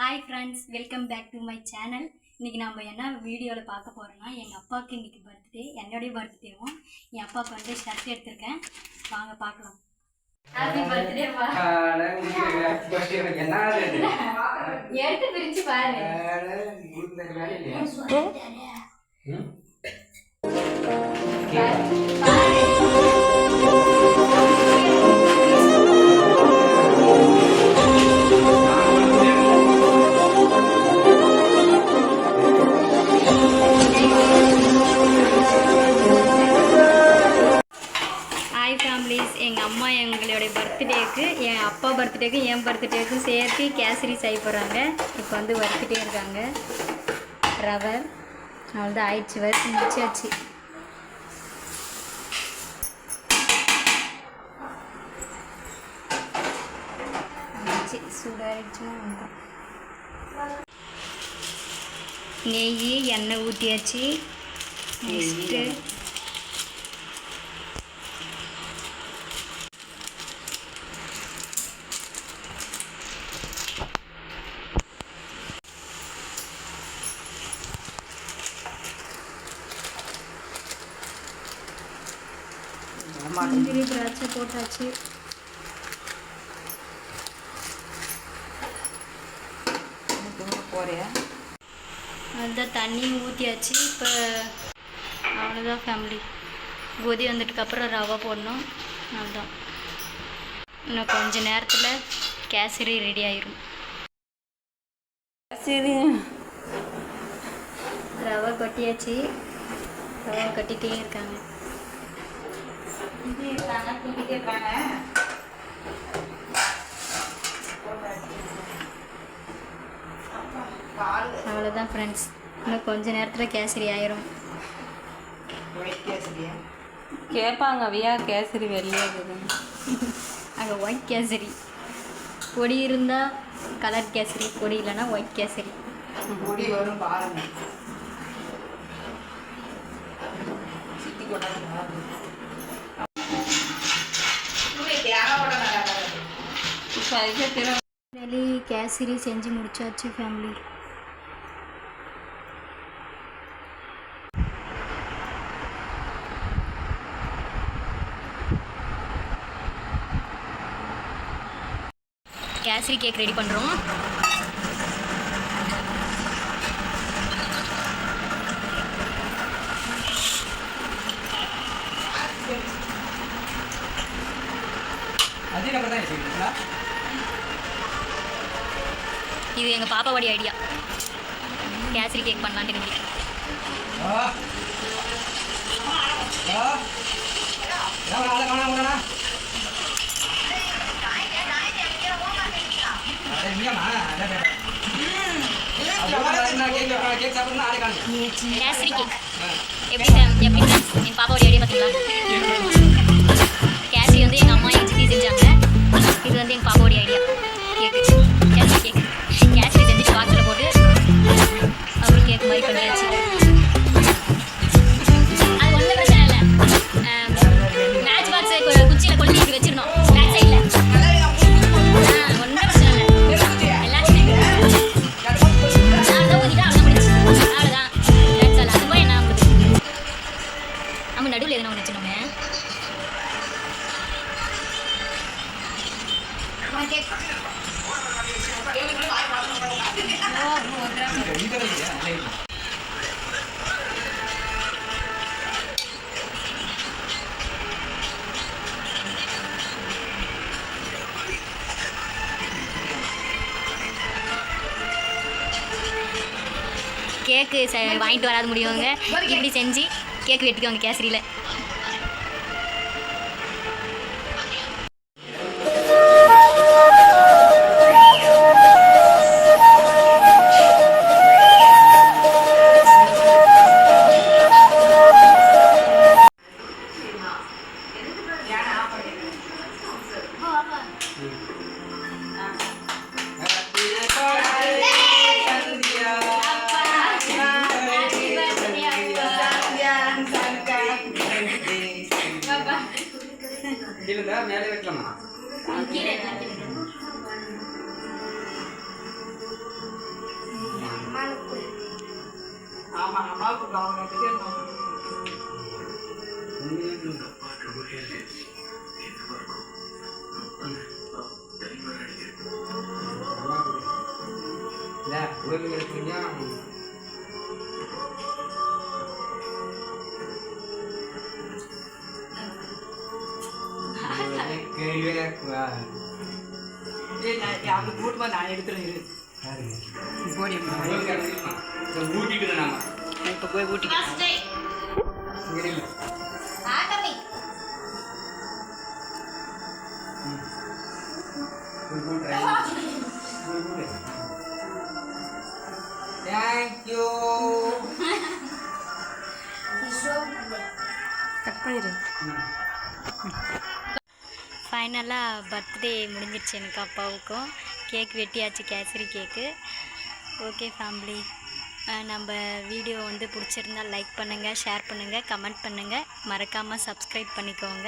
Hi friends, welcome back to my channel. இன்றைக்கி நம்ம என்ன வீடியோவில் பார்க்க போகிறோன்னா, எங்கள் அப்பாவுக்கு இன்றைக்கி பர்த்டே, என்னுடைய பர்த்டேவும் என் அப்பாவுக்கு வந்து ஷர்ட் எடுத்திருக்கேன். வாங்க பார்க்கலாம். ஹாப்பி பர்த்டே வா. எடுத்து பிரிச்சு பாரு. எங்கள் அம்மா எங்களுடைய பர்த்டேக்கு, என் அப்பா பர்த்டேக்கு, என் பர்த்டேக்கும் சேர்த்து கேசரி செய்ய போகிறாங்க. இப்போ வந்து வறுத்துட்டே இருக்காங்க. ரவை அவ்வளோதான் ஆயிடுச்சு, வறுத்து முடிச்சாச்சு. சூடாகிடுச்சுன்னா நெய் எண்ணெய் ஊற்றியாச்சு. நெக்ஸ்ட்டு முந்திரி திராட்சை போட்டாச்சு. அதுதான் தண்ணி ஊற்றியாச்சு. இப்போ அவ்வளோதான் ஃபேமிலி. கொதி வந்துட்டுக்கப்புறம் ரவை போடணும். அதுதான் இன்னும் கொஞ்ச நேரத்தில் கேசரி ரெடி ஆயிரும். சரி, ரவை கொட்டியாச்சு. ரவை கட்டிகிட்டே இருக்காங்க. அவ்வளோதான் ஃப்ரெண்ட்ஸ், இன்னும் கொஞ்ச நேரத்தில் கேசரி ஆயிரும். கேட்பாங்க அவையா கேசரி வெள்ளையாகுது. அங்கே ஒயிட் கேசரி. பொடி இருந்தால் கலர் கேசரி, பொடி இல்லைன்னா ஒயிட் கேசரி. பொடி வரும் பாருங்க. சித்தி ரெலி கேசரி செஞ்சு முடிச்சாச்சு ஃபேமிலி. கேசரி கேக் ரெடி பண்ணுறோம். இது எங்கள் பாப்பாவோடைய ஐடியா, கேசரி கேக் பண்ணலான்ட்டு நம்பி. கேசரி கேக் எப்படி என் பாப்பாவோடைய ஐடியா பார்த்தீங்களா? கேசரி வந்து எங்கள் அம்மா எங்கள் சித்தி செஞ்சாங்க. இது வந்து எங்கள் பாப்பாவோடைய ஐடியா. கேக்கு கேசரி கேக் கேசரி செஞ்சுட்டு பாக்ஸில் போட்டு அப்புறம் கேக் மாதிரி பண்ணியாச்சு. அது ஒன்றும் பிரச்சனை இல்லை. மேட்ச் பாக்ஸு குச்சியில் கொளுத்தி இப்படி வச்சிருந்தோம் பேக் சைடில். ஒன்றும் பிரச்சனை இல்லை. எல்லாத்தையுமே அவ்வளோதான் ஊற்றிட்டா அவ்வளோ முடிச்சு. அவ்வளோதான் பேட்ஸ் ஆல். அது போய் என்ன ஆகுது? நம்ம நடுவில் எதுனா ஒன்று வச்சுனோமே. கேக்கு வாங்கிட்டு வராது முடியுங்க, இப்படி செஞ்சு கேக்கு வெட்டிக்குவாங்க கேசரியில். மேலே வைக்கலாமா? நான் எடுத்துறேன் இப்போ போய் ஊட்டி தேங்க்யூ கட் பண்ணிடு. ஃபைனலாக பர்த்டே முடிஞ்சிடுச்சு எனக்கு அப்பாவுக்கும். கேக் வெட்டியாச்சு, கேசரி கேக்கு. ஓகே ஃபேமிலி, நம்ம வீடியோ வந்து பிடிச்சிருந்தா லைக் பண்ணுங்கள், ஷேர் பண்ணுங்கள், கமெண்ட் பண்ணுங்கள், மறக்காமல் சப்ஸ்கிரைப் பண்ணிக்கோங்க.